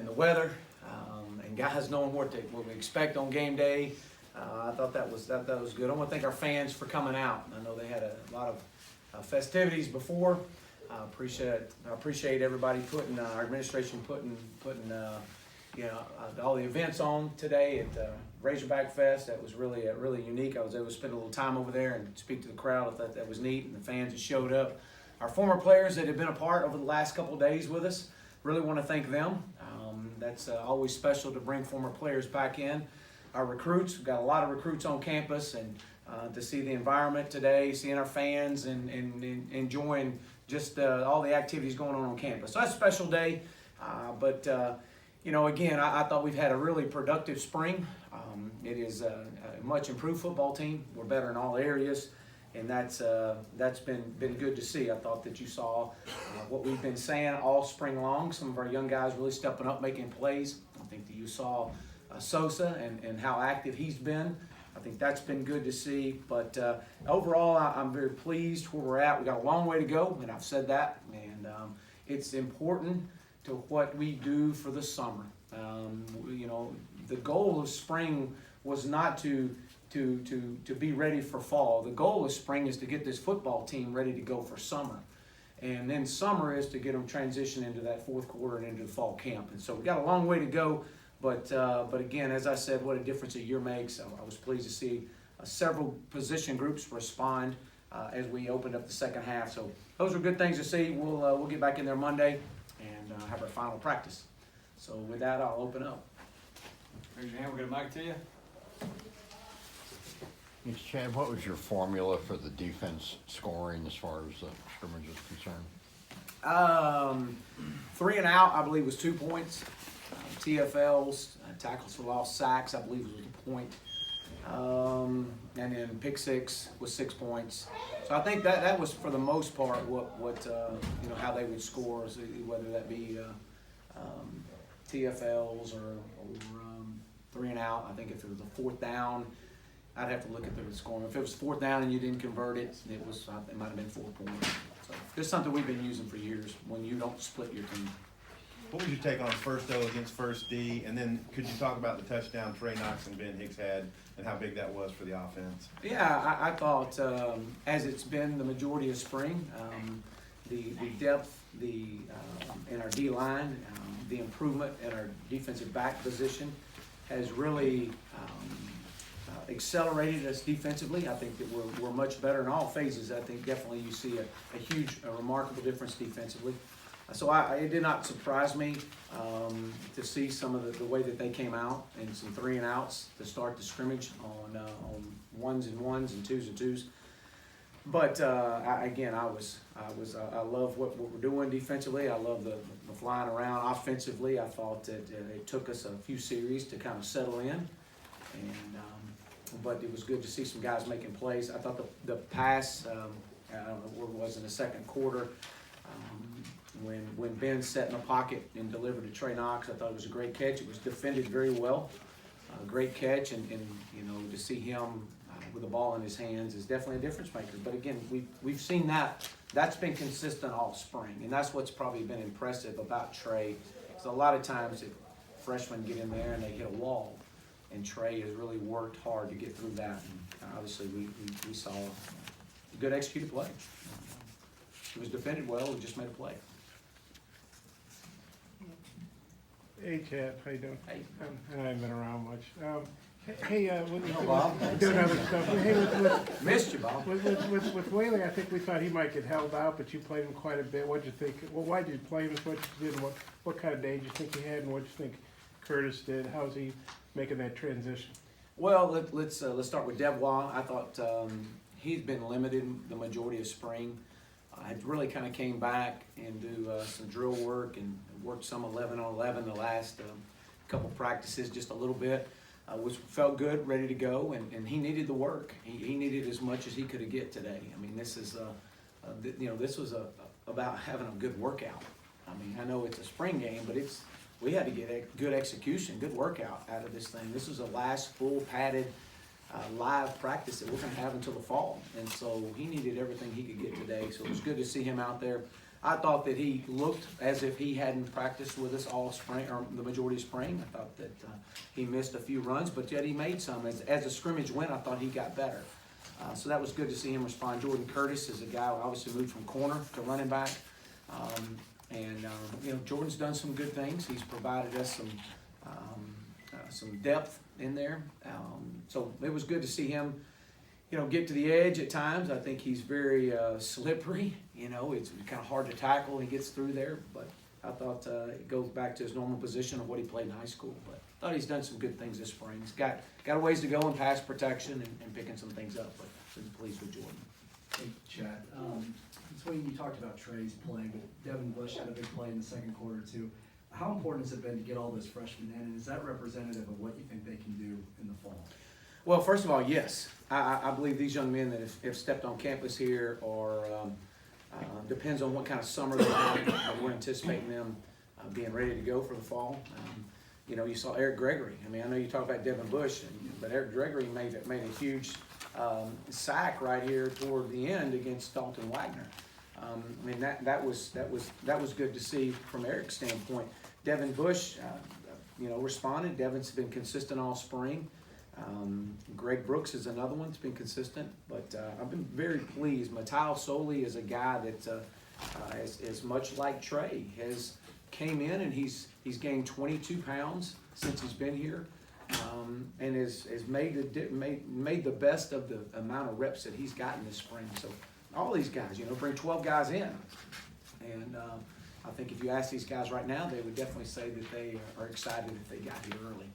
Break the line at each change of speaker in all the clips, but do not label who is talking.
and the weather, and guys knowing what we expect on game day. I thought that was good. I want to thank our fans for coming out. I know they had a lot of festivities before. I appreciate everybody our administration putting all the events on today at Razorback Fest. That was really unique. I was able to spend a little time over there and speak to the crowd. I thought that was neat, and the fans that showed up. Our former players that have been a part over the last couple of days with us, really want to thank them. That's always special to bring former players back in. Our recruits, we've got a lot of recruits on campus, and to see the environment today, seeing our fans and enjoying just all the activities going on campus. So that's a special day, but again, I thought we've had a really productive spring. It is a much improved football team. We're better in all areas, and that's been good to see. I thought that you saw what we've been saying all spring long. Some of our young guys really stepping up, making plays. I think that you saw Sosa and how active he's been. I think that's been good to see. But overall, I'm very pleased where we're at. We got a long way to go, and I've said that. And it's important to what we do for the summer. The goal of spring was not to be ready for fall. The goal of spring is to get this football team ready to go for summer. And then summer is to get them transitioned into that fourth quarter and into the fall camp. And so we got a long way to go. But again, as I said, what a difference a year makes. I was pleased to see several position groups respond as we opened up the second half. So those were good things to see. We'll get back in there Monday and have our final practice. So with that, I'll open up.
Raise your hand, we'll get a mic to you.
Yes, Chad, what was your formula for the defense scoring as far as the scrimmage is concerned?
3 and out, I believe, was 2 points. TFLs, tackles for lost sacks, I believe was a point. And then pick 6 was 6 points. So I think that was for the most part what how they would score, whether that be TFLs or 3 and out. I think if it was a 4th down, I'd have to look at the scoring. If it was 4th down and you didn't convert it, it might have been 4 points. So it's something we've been using for years when you don't split your team.
What was your take on first O against first D? And then could you talk about the touchdown Trey Knox and Ben Hicks had and how big that was for the offense?
Yeah, I thought as it's been the majority of spring, the depth in our D-line, the improvement in our defensive back position has really accelerated us defensively. I think that we're much better in all phases. I think definitely you see a remarkable difference defensively. So it did not surprise me to see some of the way that they came out and some 3 and outs to start the scrimmage on 1s and 1s and 2s and 2s. But I love what we're doing defensively. I love the flying around offensively. I thought that it took us a few series to kind of settle in, but it was good to see some guys making plays. I thought the pass, I don't know where it was in the second quarter. When Ben sat in the pocket and delivered to Trey Knox, I thought it was a great catch. It was defended very well. Great catch, and to see him with the ball in his hands is definitely a difference maker. But again, we've seen that's been consistent all spring, and that's what's probably been impressive about Trey. Because a lot of times freshmen get in there and they hit a wall, and Trey has really worked hard to get through that. And obviously, we saw a good executed play. It was defended well. We just made a play.
Hey, Chad, how you doing?
Hey.
I haven't been around much. With
Bob.
doing other stuff. Hey,
Missed you, Bob.
with Whaley, I think we thought he might get held out, but you played him quite a bit. What'd you think? Well, why did you play him as much as you did? What kind of day did you think he had, and what did you think Curtis did? How's he making that transition?
Well, let's start with Devois. I thought he's been limited the majority of spring. I really kind of came back and do some drill work and worked some 11 on 11 the last couple practices, just a little bit, which felt good, ready to go, and he needed the work. He needed as much as he could get today. I mean, this is this was about having a good workout. I mean, I know it's a spring game, but we had to get a good execution, good workout out of this thing. This was the last full padded live practice that we're going to have until the fall, and so he needed everything he could get today. So it was good to see him out there. I thought that he looked as if he hadn't practiced with us all spring, or the majority of spring. I thought that he missed a few runs, but yet he made some. As the scrimmage went, I thought he got better. So that was good to see him respond. Jordan Curtis is a guy who obviously moved from corner to running back. Jordan's done some good things. He's provided us some depth in there. So it was good to see him, get to the edge at times. I think he's very slippery. It's kind of hard to tackle. He gets through there, but I thought it goes back to his normal position of what he played in high school. But I thought he's done some good things this spring. He's got a ways to go in pass protection and picking some things up, but been pleased with Jordan.
Hey, Chad. Swing, you talked about Trey's playing, but Devin Bush had a big play in the second quarter too. How important has it been to get all those freshmen in, and is that representative of what you think they can do in the fall?
Well, first of all, yes. I believe these young men that have stepped on campus here are, depends on what kind of summer they have. We're anticipating them being ready to go for the fall. You saw Eric Gregory. I mean, I know you talk about Devin Bush, but Eric Gregory made a huge sack right here toward the end against Dalton Wagner. That was good to see from Eric's standpoint. Devin Bush, responded. Devin's been consistent all spring. Greg Brooks is another one that's been consistent, but I've been very pleased. Matteo Soli is a guy that is much like Trey, has came in and he's gained 22 pounds since he's been here, and has made the best of the amount of reps that he's gotten this spring. So all these guys, bring 12 guys in, and I think if you ask these guys right now, they would definitely say that they are excited if they got here early.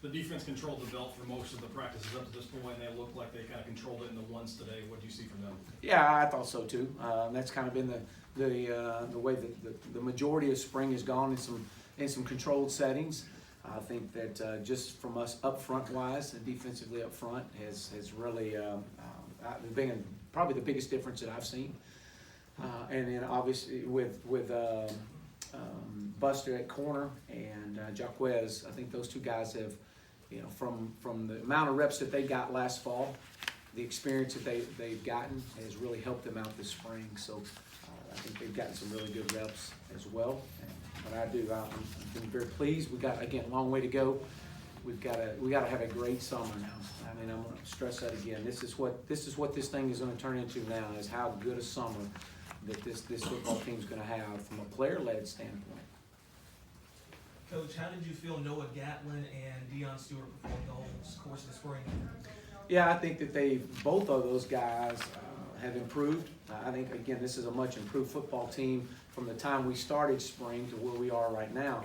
The defense controlled the belt for most of the practices up to this point, and they looked like they kind of controlled it in the ones today. What do you see from them?
Yeah, I thought so too. That's kind of been the way that the majority of spring has gone in some controlled settings. I think that just from us up front wise and defensively up front has really been probably the biggest difference that I've seen. And then obviously with Buster at corner and Jaquez, I think those two guys have, from the amount of reps that they got last fall, the experience that they've gotten has really helped them out this spring. So I think they've gotten some really good reps as well. But I'm very pleased. We got, again, a long way to go. We got to have a great summer now. I mean, I'm going to stress that again. This is what this thing is going to turn into now, is how good a summer that this football team's going to have from a player-led standpoint.
Coach, how did you feel Noah Gatlin and Deion Stewart performed the whole course of the spring?
Yeah, I think that both of those guys have improved. I think, again, this is a much improved football team from the time we started spring to where we are right now.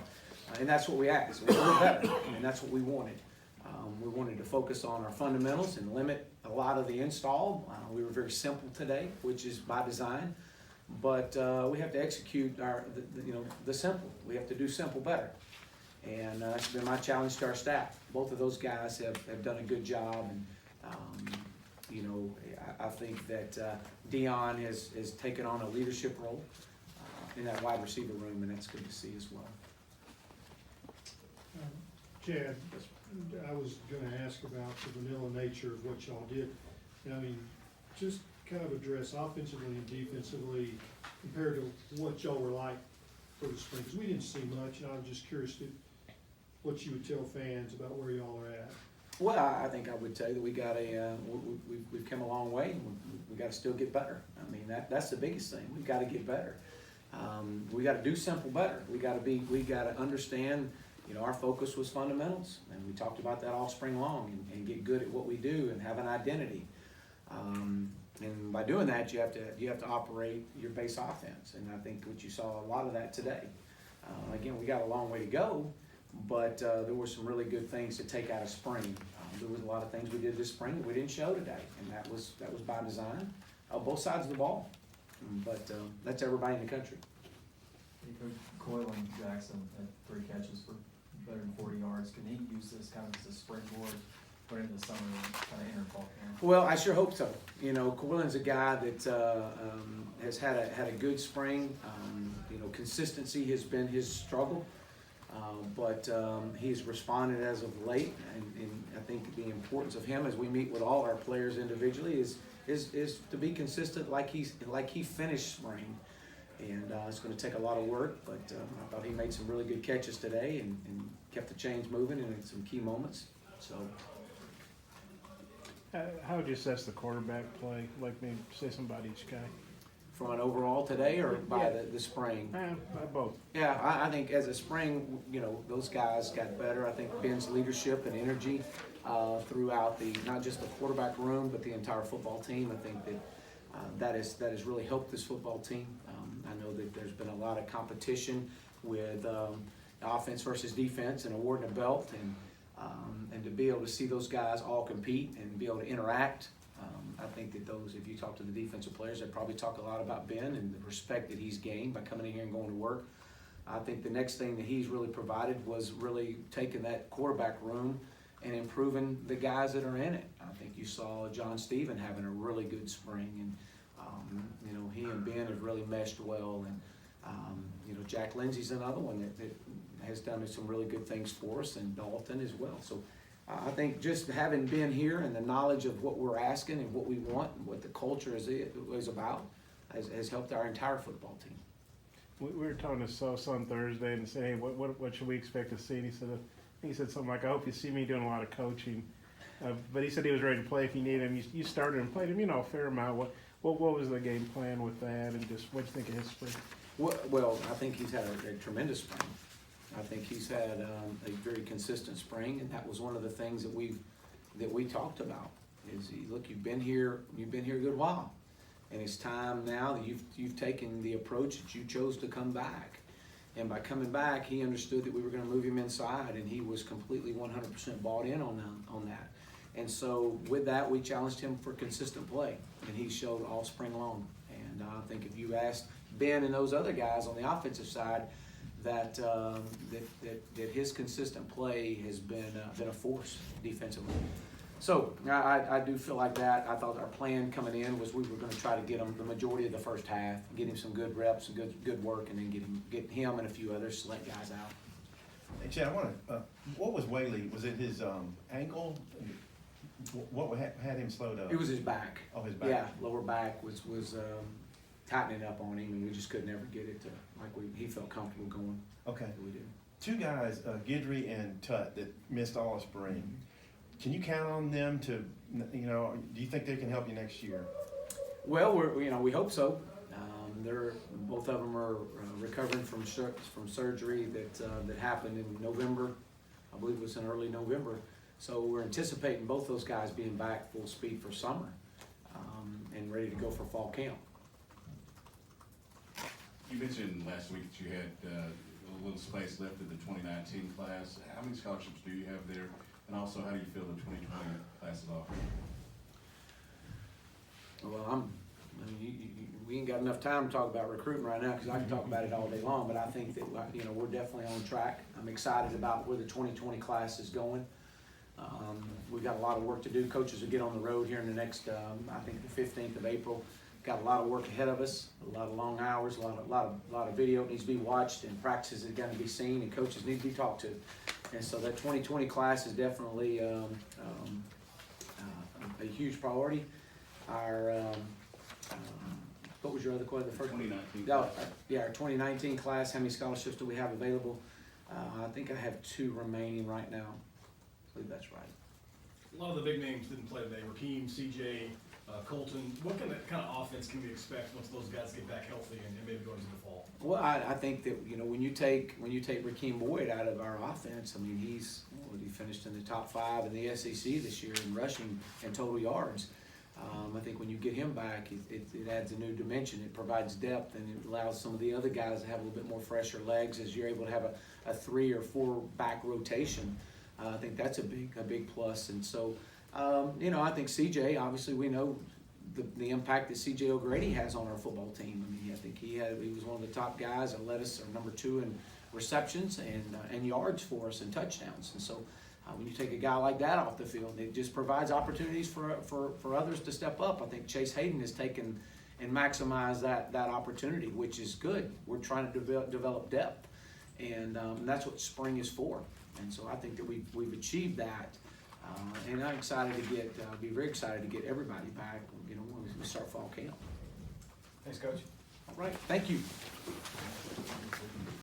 And that's what we asked. We wanted better, and that's what we wanted. We wanted to focus on our fundamentals and limit a lot of the install. We were very simple today, which is by design. But we have to execute the simple. We have to do simple better. And that's been my challenge to our staff. Both of those guys have done a good job. And, I think that Deion has taken on a leadership role in that wide receiver room, and that's good to see as well.
Chad, I was going to ask about the vanilla nature of what y'all did. I mean, just kind of address offensively and defensively compared to what y'all were like for the spring, because we didn't see much, and I was just curious what you would tell fans about where y'all are at.
Well, I think I would tell you that we got we've come a long way. We got to still get better. I mean, that's the biggest thing. We've got to get better. We got to do simple better. We got to understand. Our focus was fundamentals, and we talked about that all spring long, and get good at what we do and have an identity. And by doing that, you have to operate your base offense, and I think what you saw a lot of that today. Again, we got a long way to go, but there were some really good things to take out of spring. There was a lot of things we did this spring that we didn't show today, and that was by design, both sides of the ball. But that's everybody in the country.
Coyle and Jackson had 3 catches for better than 40 yards. Can he use this kind of as a springboard going into the summer and kind of enter fall camp?
Well, I sure hope so. Coylan's a guy that has had a good spring. Consistency has been his struggle, but he's responded as of late. And I think the importance of him as we meet with all our players individually is to be consistent like he finished spring. And it's going to take a lot of work, but I thought he made some really good catches today and kept the chains moving in some key moments. So.
How would you assess the quarterback play? Like maybe say something about each guy.
From an overall today or by the spring?
By both.
Yeah, I think as a spring, those guys got better. I think Ben's leadership and energy throughout not just the quarterback room, but the entire football team. I think that has really helped this football team. I know that there's been a lot of competition with offense versus defense and awarding a belt, and to be able to see those guys all compete and be able to interact. I think that if you talk to the defensive players, they probably talk a lot about Ben and the respect that he's gained by coming in here and going to work. I think the next thing that he's really provided was really taking that quarterback room and improving the guys that are in it. I think you saw John Stephen having a really good spring, and he and Ben have really meshed well. And Jack Lindsey's another one that has done some really good things for us, and Dalton as well. So I think just having been here and the knowledge of what we're asking and what we want and what the culture is about has helped our entire football team.
We were talking to Sos on Thursday and said, hey, what should we expect to see? And he said something like, I hope you see me doing a lot of coaching. But he said he was ready to play if you need him. You started and played him, a fair amount. What was the game plan with that, and just what do you think of his spring?
Well, I think he's had a tremendous spring. I think he's had a very consistent spring, and that was one of the things that we talked about. Look, you've been here a good while, and it's time now that you've taken the approach that you chose to come back. And by coming back, he understood that we were going to move him inside, and he was completely 100% bought in on that. And so with that, we challenged him for consistent play, and he showed all spring long. And I think if you asked Ben and those other guys on the offensive side, that his consistent play has been a force defensively. So I do feel like that. I thought our plan coming in was we were going to try to get him the majority of the first half, get him some good reps and good work, and then get him and a few others select guys out.
Hey, Chad, what was Whaley? Was it his ankle? What had him slowed up?
It was his back.
Oh, his back.
Yeah, lower back was tightening up on him, and we just couldn't ever get it to he felt comfortable going.
Okay.
We did.
Two guys, Guidry and Tutt, that missed all of spring. Can you count on them to, do you think they can help you next year?
Well, we hope so. Both of them are recovering from surgery that happened in November. I believe it was in early November. So we're anticipating both those guys being back full speed for summer and ready to go for fall camp.
You mentioned last week that you had a little space left in the 2019 class. How many scholarships do you have there? And also, how do you feel the 2020 class is offering?
Well, we ain't got enough time to talk about recruiting right now because I can talk about it all day long. But I think that we're definitely on track. I'm excited about where the 2020 class is going. We've got a lot of work to do. Coaches will get on the road here in the next, I think, the 15th of April. Got a lot of work ahead of us. A lot of long hours. A lot of video needs to be watched, and practices are going to be seen, and coaches need to be talked to. And so that 2020 class is definitely a huge priority. Our what was your other question? The first
2019.
Our 2019 class. How many scholarships do we have available? I think I have 2 remaining right now. I believe that's right.
A lot of the big names didn't play today. Rakeem, CJ, Colton. What kind of offense can we expect once those guys get back healthy and maybe go into the fall?
Well, I think that when you take Rakeem Boyd out of our offense, I mean he finished in the top 5 in the SEC this year in rushing and total yards. I think when you get him back, it adds a new dimension. It provides depth, and it allows some of the other guys to have a little bit more fresher legs as you're able to have a 3 or 4 back rotation. I think that's a big plus. And so, I think CJ, obviously we know the impact that CJ O'Grady has on our football team. I mean, I think he was one of the top guys that led us, or number 2 in receptions and yards for us and touchdowns. And so when you take a guy like that off the field, it just provides opportunities for others to step up. I think Chase Hayden has taken and maximized that opportunity, which is good. We're trying to develop depth, and that's what spring is for. And so I think that we've achieved that, and I'm excited to be very excited to get everybody back. When we start fall camp.
Thanks, Coach.
All right, thank you.